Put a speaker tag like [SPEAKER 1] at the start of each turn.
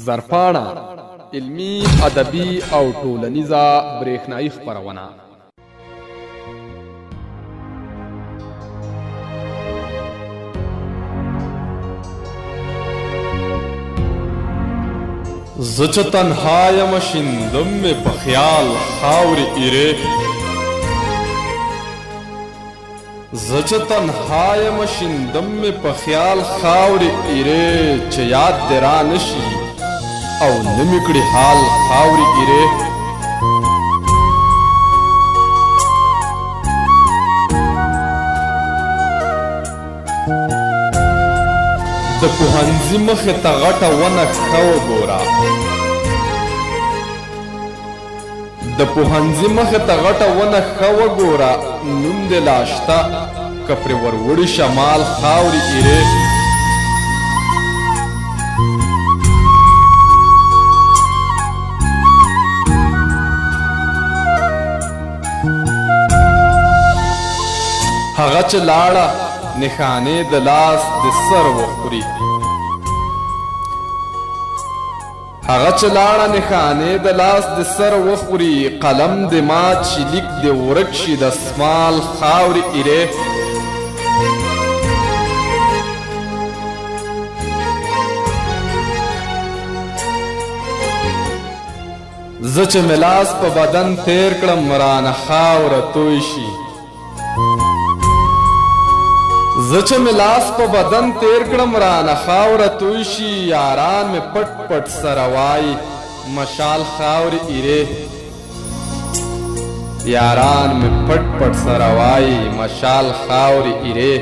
[SPEAKER 1] زرپاڼه علمي ادبي او ټولنیزه برېښنایي خپرونه. زه چې تنها یم شیندم مې په خیال خاورې ایرې، زه چې تنها یم شیندم مې په خیال خاورې ایرې، چې یاد دې را نشي او نه مې کړي حال خاورې ایرې. د پوهنځي مخې ته غټه ونه ښه وګوره، د پوهنځي مخې ته غټه ونه ښه وګوره، نوم دې لا شته که پرې وروړي شمال خاورې ایرې. هغه چې لاړه نښانې د لاس د سر وخوري، هغه چې لاړه نښانې د لاس د سر وخوري، قلم د مات شي لیک د ورک شي د اسمال خاورې ایرې. زه چې مې لاس په بدن تیر کړم رانه خاوره توی شي، زه چې مې لاس په بدن تیر کړم رانه خاوره توی شي، یاران مې پټ پټ سره وایي مشال خاورې ایرې، یاران مې پټ پټ سره وایي مشال خاورې ایرې.